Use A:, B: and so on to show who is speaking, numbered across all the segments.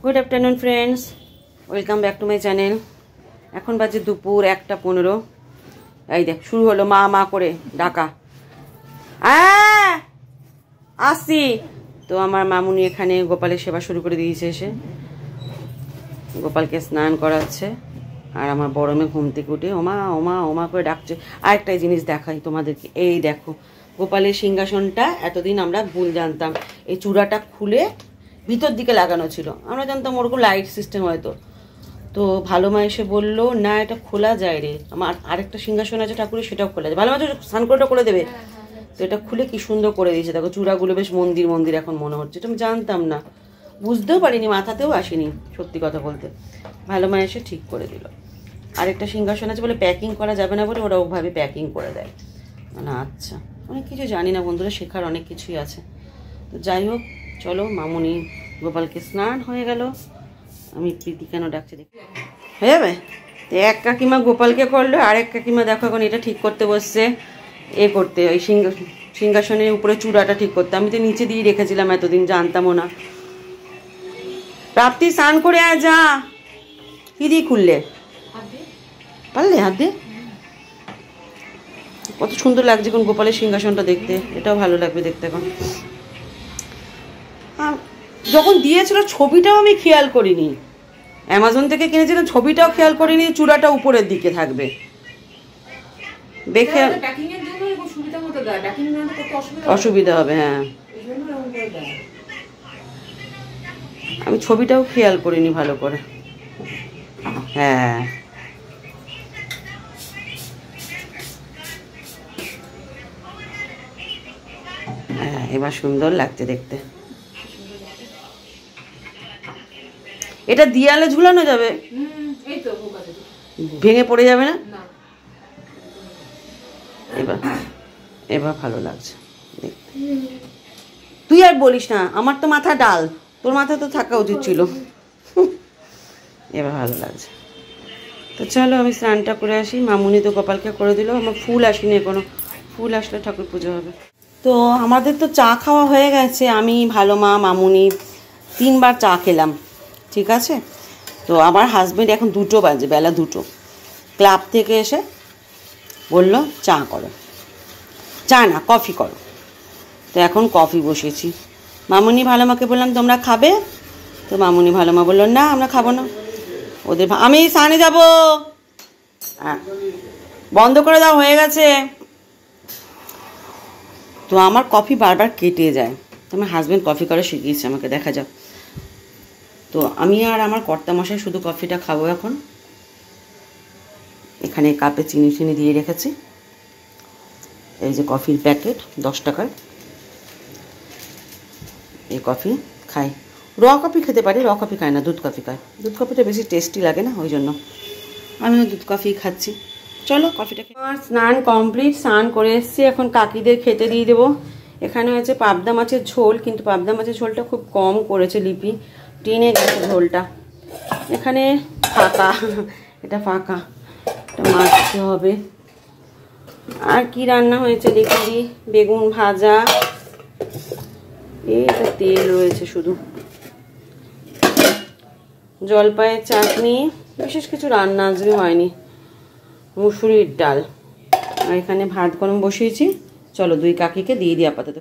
A: Good afternoon friends, welcome back to my channel. এখন বাজে দুপুর 1:15। এই দেখ শুরু হলো মা মা করে ডাকা। আসছি তো। আমার মামুনি এখানে গোপালের সেবা শুরু করে দিয়েছে। এসে গোপালকে স্নান করাচ্ছে, আর আমার বড় মেয়ে ঘুম থেকে উঠে ওমা ওমা ওমা করে ডাকছে। আরেকটাই জিনিস দেখাই তোমাদেরকে, এই দেখো গোপালের সিংহাসনটা এতদিন আমরা ভুল জানতাম, এই চূড়াটা খুলে ভিতর দিকে লাগানো ছিল। আমরা জানতাম ওরকম লাইট সিস্টেম হয়তো। তো ভালো মা এসে বললো না, এটা খোলা যায় রে। আমার আরেকটা সিংহাসন আছে ঠাকুরের, সেটাও খোলা যায়। ভালো মা স্নান করে দেবে। তো এটা খুলে কি সুন্দর করে দিয়েছে দেখো, চূড়াগুলো বেশ মন্দির মন্দির এখন মনে হচ্ছে। এটা আমি জানতাম না, বুঝতেও পারিনি, মাথাতেও আসেনি সত্যি কথা বলতে। ভালো মা এসে ঠিক করে দিল। আরেকটা সিংহাসন আছে বলে প্যাকিং করা যাবে না বলে ওরা ওভাবে প্যাকিং করে দেয়। মানে আচ্ছা, অনেক কিছু জানি না বন্ধুরা, শেখার অনেক কিছুই আছে। তো যাই হোক, চলো মামুনি গোপালকে স্নান হয়ে গেল। আমি প্রীতি কেন ডাকছে দেখি, হয়ে যাবে। তো এক কাকিমা গোপালকে করলো, আর এক কাকিমা দেখো এখন এটা ঠিক করতে বসছে। করতে ওই সিংহাসনের উপরে চূড়াটা ঠিক করতে। আমি তো নিচে দিয়ে রেখেছিলাম এতদিন, জানতামও না। প্রাপ্তি স্নান করে যা। কি দিয়ে খুললে? পারলে হাত দিয়ে? কত সুন্দর লাগছে এখন গোপালের সিংহাসনটা দেখতে। এটাও ভালো লাগবে দেখতে। এখন যখন দিয়েছিল ছবিটাও আমি খেয়াল করিনি, অ্যামাজন থেকে কিনেছিলাম, ছবিটাও খেয়াল করিনি চূড়াটা উপরের দিকে থাকবে দেখে। অসুবিধা হবে, হ্যাঁ। আমি ছবিটাও খেয়াল করিনি ভালো করে। হ্যাঁ হ্যাঁ, এবার সুন্দর লাগছে দেখতে। এটা দেয়ালে ঝুলানো যাবে, ভেঙে পড়ে যাবে না? এবার এবার ভালো লাগছে দেখতে। তুই আর বলিস না, আমার তো মাথা ডাল, তোর মাথা তো থাকা উচিত ছিল। এবার ভালো লাগছে। তো চলো আমি স্নানটা করে আসি। মামুনি তো গোপালকে করে দিল, আমার ফুল আসেনি এখনো। ফুল আসলে ঠাকুর পুজো হবে। তো আমাদের তো চা খাওয়া হয়ে গেছে। আমি ভালো মা মামুনি 3বার চা খেলাম, ঠিক আছে। তো আমার হাজব্যান্ড এখন 2টো বাজে, বেলা 2টো, ক্লাব থেকে এসে বলল চা করো। চা না, কফি করো। তো এখন কফি বসিয়েছি। মামুনি ভালো মাকে বললাম তোমরা খাবে? তো মামুনি ভালো মা বললো না আমরা খাবো না। ওদের আমি স্নানে যাব, বন্ধ করে দাও, হয়ে গেছে। তো আমার কফি বারবার কেটে যায়। তো আমার হাজব্যান্ড কফি করে শিখিয়েছে আমাকে, দেখা যাক। তো আমি আর আমার কর্তামশাই শুধু কফিটা খাবো এখন। এখানে কাপে চিনি দিয়ে রেখেছি। এই যে কফির প্যাকেট 10 টাকার, এই কফি খাই। র কফি খেতে পারি, র কফি খাই না, দুধ কফি খাই। দুধ কফিটা বেশি টেস্টি লাগে না, ওই জন্য আমিও দুধ কফি খাচ্ছি। চলো কফিটা খেয়ে। আমার স্নান কমপ্লিট, স্নান করে এসেছি। এখন কাকিদের খেতে দিয়ে দেবো। এখানে হচ্ছে পাবদা মাছের ঝোল, কিন্তু পাবদা মাছের ঝোলটা খুব কম করেছে লিপি, টেনে গেছে ঝোলটা। এখানে ফাঁকা, এটা ফাঁকা, এটা মাছতে হবে। আর কি রান্না হয়েছে দেখে দিই। বেগুন ভাজা, এটা তেল রয়েছে শুধু, জলপাইয়ের চাটনি, বিশেষ কিছু রান্না আজকে হয়নি। মুসুরির ডাল, আর এখানে ভাত গরম বসিয়েছি। চলো 2 কাকিকে দিয়ে দিই আপাতত।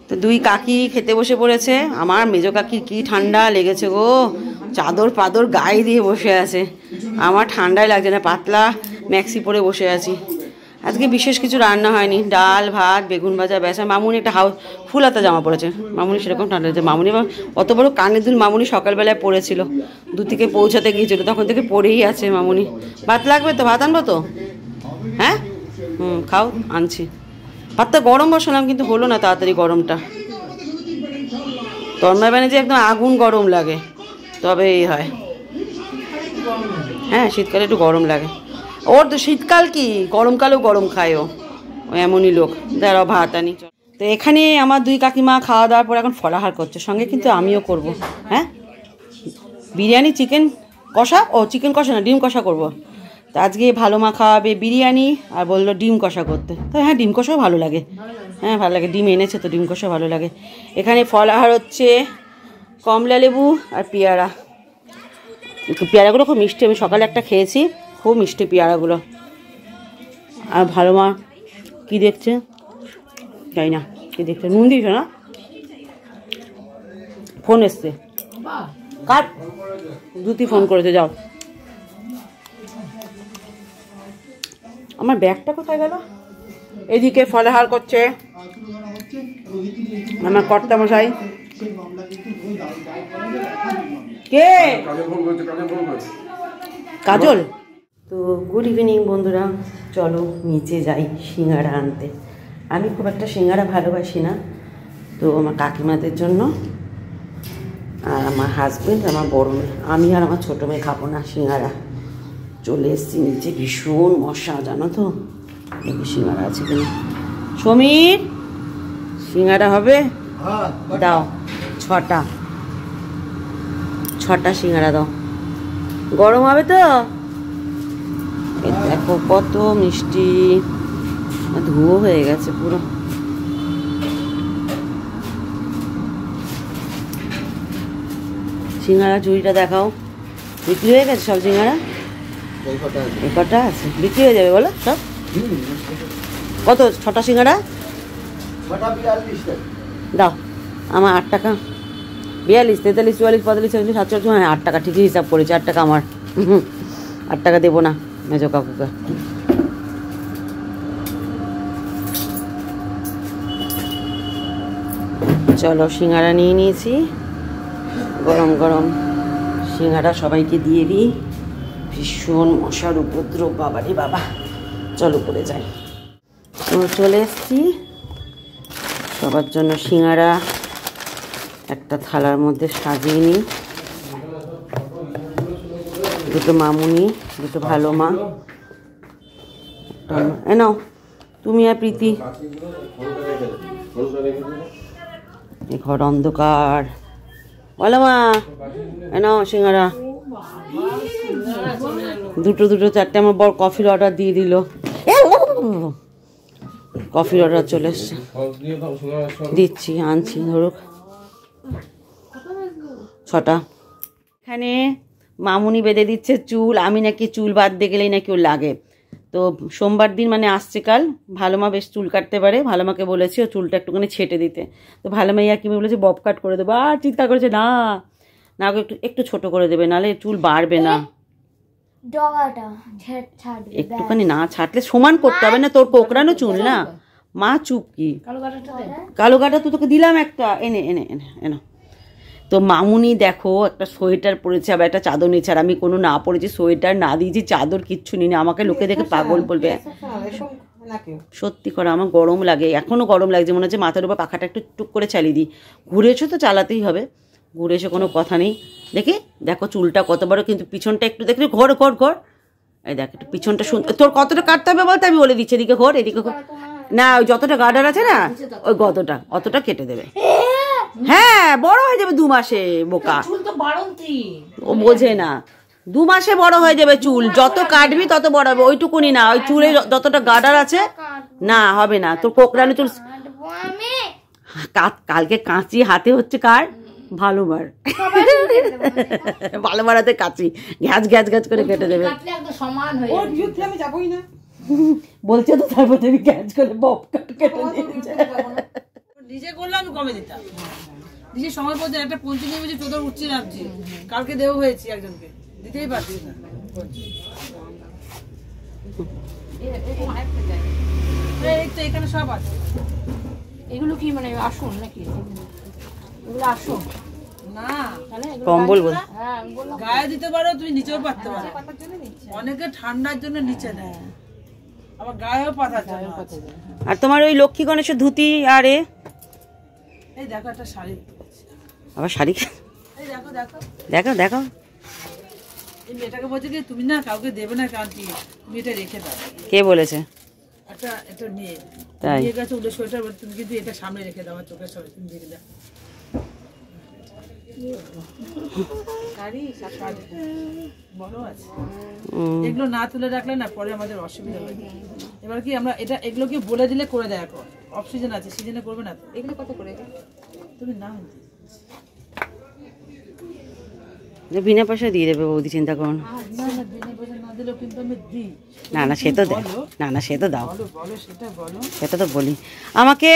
A: তো 2 কাকি খেতে বসে পড়েছে। আমার মেজো কাকির কি ঠান্ডা লেগেছে গো, চাদর পাদর গায়ে দিয়ে বসে আছে। আমার ঠান্ডাই লাগছে না, পাতলা ম্যাক্সি পরে বসে আছি। আজকে বিশেষ কিছু রান্না হয়নি, ডাল ভাত বেগুন ভাজা ব্যাস। মামুনি একটা ফুল হাতা জামা পড়েছে। মামুনি সেরকম ঠান্ডা লাগছে। মামুনি অত বড় কানের দুল মামুনি সকালবেলায় পড়েছিল, 2 থেকে পৌঁছাতে গিয়েছিল, তখন থেকে পড়েই আছে মামুনি। ভাত লাগবে তো? ভাত আনবো তো? হ্যাঁ খাও, আনছি। ভাতটা গরম বসালাম কিন্তু হলো না তাড়াতাড়ি গরমটা। তন্ময় বানিয়ে যে একদম আগুন গরম লাগে, তবে এই হয়। হ্যাঁ শীতকালে একটু গরম লাগে। ওর তো শীতকাল কি, গরমকালেও গরম খায় ও, এমনই লোক। দাঁড়াও ভাত আনি। তো এখানে আমার 2 কাকিমা খাওয়া দাওয়ার পর এখন ফলাহার করছে, সঙ্গে কিন্তু আমিও করব। হ্যাঁ বিরিয়ানি, চিকেন কষা, চিকেন কষা না, ডিম কষা করব। তো আজকে ভালো মা খাওয়াবে বিরিয়ানি, আর বললো ডিম কষা করতে। তো হ্যাঁ ডিম কষাও ভালো লাগে, হ্যাঁ ভালো লাগে, ডিম এনেছে তো ডিম কষা ভালো লাগে। এখানে ফলাহার হচ্ছে কমলা লেবু আর পেয়ারা। পেয়ারাগুলো খুব মিষ্টি, আমি সকালে একটা খেয়েছি, খুব মিষ্টি পেয়ারাগুলো। আর ভালো মা কী দেখছে জানি না, কী দেখছে, নুন দিয়েছ না? ফোন এসছে, কার? দ্যুতি ফোন করেছে, যাও। আমার ব্যাগটা কোথায় গেল? এদিকে ফলাহার করছে আমার কর্তামশাই। কে? কাজল। তো গুড ইভিনিং বন্ধুরা, চলো নিচে যাই সিঙ্গাড়া আনতে। আমি খুব একটা সিঙ্গাড়া ভালোবাসি না, তো আমার কাকিমাদের জন্য আর আমার হাজব্যান্ড, আমার বড় মেয়ে, আমি আর আমার ছোটো মেয়ে খাবো না সিঙ্গাড়া। চলে এসছি নিচে, ভীষণ মশা জানো তো। দেখি সিঙ্গাড়া আছে কিনা। সমীর, সিঙ্গাড়া হবে? দাও, 6টা সিঙ্গাড়া দাও। গরম হবে তো? দেখো কত মিষ্টি, ধুয়ো হয়ে গেছে পুরো। সিঙ্গাড়া ঝুড়িটা দেখাও। বিক্রি হয়ে গেছে সব সিঙ্গাড়া? কটা আছে? বিক্রি হয়ে যাবে বলো সব? কত 6টা সিঙ্গাড়া? দাও আমার 8 টাকা। 42, 43, 44, 45, 46, 47, হ্যাঁ 8 টাকা ঠিকই হিসাব করেছি। 8 টাকা আমার। 8 টাকা দেবো না মেজো কাকুকে। চলো সিঙ্গাড়া নিয়ে নিয়েছি, গরম গরম সিঙ্গাড়া সবাইকে দিয়ে দিই। ভীষণ মশার উপদ্রব, বাবারে বাবা। চলো করে যাই। তো চলে এসছি, সবার জন্য সিঙ্গাড়া একটা থালার মধ্যে সাজিয়ে নিই। দুটো মামুনি, দুটো ভালো মা, এ নাও তুমি আর প্রীতি। ঘর অন্ধকার, বলো মা, এ নাও সিঙ্গাড়া দুটো 4টে। আমার বড় কফির অর্ডার দিয়ে দিল, কফির অর্ডার চলে এসছে, দিচ্ছি, আনছি, ধরুক। 6টা। এখানে মামুনি বেঁধে দিচ্ছে চুল। আমি নাকি চুল বাঁধতে গেলেই নাকি ওর লাগে। তো সোমবার দিন মানে আসছে কাল, ভালো মা বেশ চুল কাটতে পারে, ভালো মাকে বলেছি ও চুলটা একটুখানি ছেটে দিতে। তো ভালো মা কি বলেছে বব কাট করে দেবো, আর চিৎকার করেছে না না একটু ছোট করে দেবে, নাহলে চুল বাড়বে না। একটুখানি না ছাটলে সমান করতে হবে না, তোর কোকড়ানো চুল না মা। চুপ কি, কালো গাটা তো তোকে দিলাম একটা, এনে এনে এনে এনে। তো মামুনি দেখো একটা সোয়েটার পরেছে, আবার একটা চাদর নিয়েছে, আর আমি কোনো না পরেছি, সোয়েটার না দিয়েছি, চাদর কিচ্ছু নিয়ে, আমাকে লোকে দেখে পাগল বলবে। সত্যি করে আমার গরম লাগে, এখনও গরম লাগছে, মনে হচ্ছে মাথার উপর পাখাটা একটু টুক করে চালিয়ে দিই। ঘুরে এসো তো চালাতেই হবে, ঘুরে এসে কোনো কথা নেই। দেখি দেখো চুলটা কত বড়, কিন্তু পিছনটা একটু দেখলি, ঘর ঘর ঘর, এই দেখ একটু পিছনটা শুন। তোর কতটা কাটতে হবে বলতে আমি বলে দিচ্ছি, এদিকে ঘর এদিকে ঘর না, ওই যতটা গার্ডার আছে না ওই অতটা কেটে দেবে। হ্যাঁ বড় হয়ে যাবে 2 মাসে, বোকা ও বোঝে না। 2 মাসে বড় হয়ে যাবে চুল, যত কাটবি তত বড় হবে, ওইটুকুনি না, ওই চুলে যতটা গার্ডার আছে না হবে না। তোর কোকড়ানো চুল। কালকে কাঁচি হাতে হচ্ছে কার? ভালোবার। ভালোবার হাতে কাঁচি গ্যাস গ্যাস গ্যাস করে কেটে দেবে। বলছে তো, তারপর তুমি গ্যাস করে বব কাট কেটে দিয়েছে।
B: নিজে করলে আমি কমে দিতাম, নিজে সময় পর্যন্ত একটা 25 মিনিট তোদের উঠছি রাখছি, কালকে দেও হয়েছি একজনকে, দিতেই পারছি না। এই তো এখানে সব আছে।
C: এগুলো কি মানে আসুন নাকি? এগুলো আসুন
B: না,
A: কম্বল বল,
B: গায়ে দিতে পারো, তুমি নিচেও পাততে পারো। অনেকে ঠান্ডার জন্য নিচে নেয়, আবার গায়েও পাতার জন্য।
A: আর তোমার ওই লক্ষ্মী গণেশের ধুতি, আর এই
B: দেখো একটা শাড়ি,
A: আবার শাড়ি,
B: এই দেখো দেখো
A: দেখো দেখো।
B: এই মেয়েটাকে বলছে কি তুমি না কাউকে দেবে না, কাঁদছি তুমি এটা রেখে দাও।
A: কে বলেছে?
B: একটা মেয়ে,
A: তাই
B: নিয়ে গেছে ওদের সোয়েটার, তুমি কিন্তু এটা সামনে রেখে দাও, চোখের সামনে তুমি দেখে দাও। বড় আছে, এগুলো না তুলে রাখলে না পরে আমাদের অসুবিধা হয়। এবার কি আমরা এগুলো কি বলে দিলে করে দেয়, এখন অফ সিজন আছে, সিজনে করবে না। এগুলো কত করে তুমি না
A: বিনা পয়সা দিয়ে দেবে বৌদি, চিন্তা করুন।
B: না না, বিনা পয়সা না দিলেও কিন্তু আমি দিই।
A: না না, সে তো দেয়, না না সে তো দাও,
B: বলো বলো, সেটা বলো।
A: সেটা তো বলি। আমাকে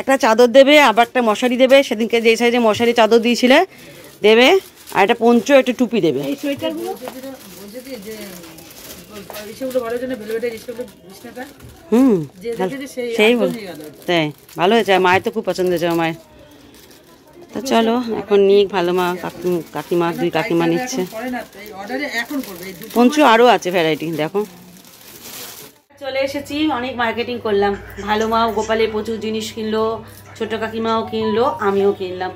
A: একটা চাদর দেবে, আবার একটা মশারি দেবে, সেদিনকে যে সাইজে মশারি চাদর দিয়েছিলে দেবে, আর একটা পঞ্চ, একটা টুপি দেবে।
C: এই সোয়েটারগুলো
B: বলছে কি যে ইসেগুলো বলার জন্য ভেলভেটের ইসেগুলো বিছনাটা
A: হুম,
B: যে দেখেছে সেই
A: সেই
B: একদম
A: বল,
B: হয়ে গেল।
A: তাই ভালো হয়েছে, মায়ের তো খুব পছন্দ হয়েছে আমার। তো চলো এখন নিক, ভালো মা কাকিমা, দুই কাকিমা নিচ্ছে।
B: করে না তো, এই অর্ডারে এখন করবে এই দুটো।
A: পঞ্চু আরও আছে ভ্যারাইটি, দেখো। চলে এসেছি, অনেক মার্কেটিং করলাম। ভালো মাও গোপালের প্রচুর জিনিস কিনলো, ছোট কাকিমাও কিনলো, আমিও কিনলাম।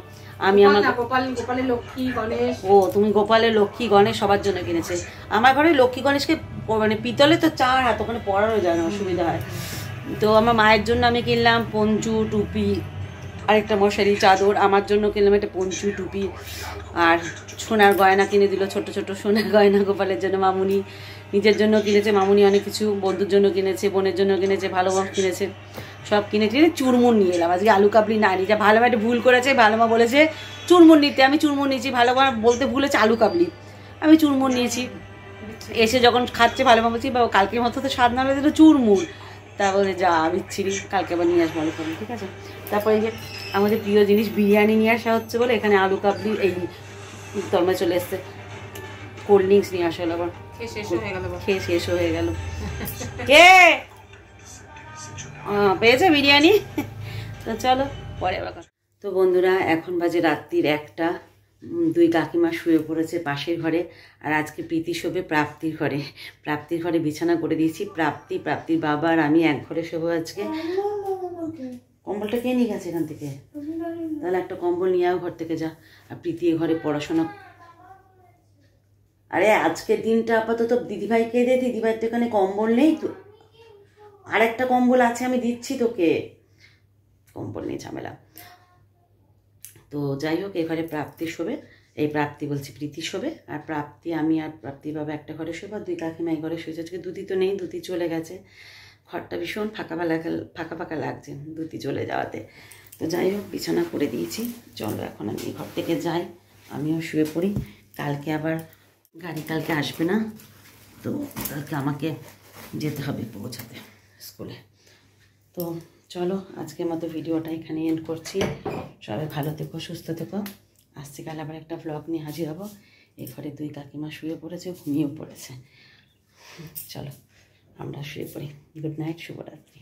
A: আমি আমার
C: গোপালের লক্ষ্মী গণেশ,
A: ও তুমি গোপালের লক্ষ্মী গণেশ সবার জন্য কিনেছে। আমার ঘরে লক্ষ্মী গণেশকে মানে পিতলে তো চার হাত, ওখানে পড়ানো যায় না, অসুবিধা হয়। তো আমার মায়ের জন্য আমি কিনলাম পঞ্চু, টুপি, আরেকটা মশারি, চাদর। আমার জন্য কিনলাম একটা পঞ্চু, টুপি, আর সোনার গয়না কিনে দিল, ছোট ছোট সোনার গয়না গোপালের জন্য। মামুনি নিজের জন্য কিনেছে, মামুনি অনেক কিছু, বন্ধুর জন্য কিনেছে, বোনের জন্য কিনেছে, ভালো মা কিনেছে, সব কিনে কিনে চুরমুর নিয়ে এলাম। আজকে আলু কাবলি না নিয়ে, যা ভালো মা একটা ভুল করেছে, ভালো মা বলেছে চুরমুর নিতে, আমি চুরমুর নিয়েছি, ভালো মা বলতে ভুলেছে আলু কাবলি, আমি চুরমুর নিয়েছি। এসে যখন খাচ্ছে ভালো মা বলছি, বাবা কালকের মতো তো স্বাদ না হলে দিল চুরমুর, তা বলে যা বিচ্ছিরি, কালকে আবার নিয়ে আসবো আলু কাবলি, ঠিক আছে। তারপরে এই যে আমাদের প্রিয় জিনিস বিরিয়ানি নিয়ে আসা হচ্ছে বলে এখানে আলু কাবলি এই তরমে চলে এসছে। কোল্ড ড্রিঙ্কস নিয়ে আসা হলো আবার, খেয়ে শেষ হয়ে গেল। কে পেয়েছে বিরিয়ানি? তো চলো পরে আবার। তো বন্ধুরা এখন বাজে রাত্রির 1টা, দুই কাকিমা শুয়ে পড়েছে পাশের ঘরে, আর আজকে প্রীতি শোবে প্রাপ্তির ঘরে। প্রাপ্তির ঘরে বিছানা করে দিয়েছি, প্রাপ্তির বাবা আর আমি এক ঘরে শোবো আজকে। কম্বলটা কে নিয়ে গেছে এখান থেকে? তাহলে একটা কম্বল নিয়ে আও ঘর থেকে, যা। আর প্রীতি ঘরে পড়াশোনা। আরে আজকের দিনটা আপাতত দিদিভাইকে দে, দিদিভাইয়ের তো এখানে কম্বল নেই তো, আর একটা কম্বল আছে আমি দিচ্ছি তোকে, কম্বল নিয়ে ঝামেলা। তো যাই হোক, এবারে প্রাপ্তি শোবে, এই প্রাপ্তি বলছি প্রীতি শোবে, আর প্রাপ্তি আমি আর প্রাপ্তির বাবা একটা ঘরে শোবে, আর দুই কাকিমা এই ঘরে শুয়েছে। আজকে দুধি তো নেই, দুধি চলে গেছে, ঘরটা ভীষণ ফাঁকা ফাঁকা লাগছে দুধি চলে যাওয়াতে। তো যাই হোক বিছানা করে দিয়েছি, চলো এখন আমি ঘর থেকে যাই, আমিও শুয়ে পড়ি। কালকে আবার গাড়ি কালকে আসবে না, তো কালকে আমাকে যেতে হবে পৌঁছাতে স্কুলে। তো চলো আজকের মতো ভিডিওটা এখানে এন্ড করছি। সবাই ভালো থেকো, সুস্থ থেকো। আসছি কাল আবার একটা ব্লগ নিয়ে হাজির হবো। এই ঘরে দুই কাকিমা শুয়ে পড়েছে, ঘুমিয়েও পড়েছে। চলো আমরা শুয়ে পড়ি। গুড নাইট, শুভরাত্রি।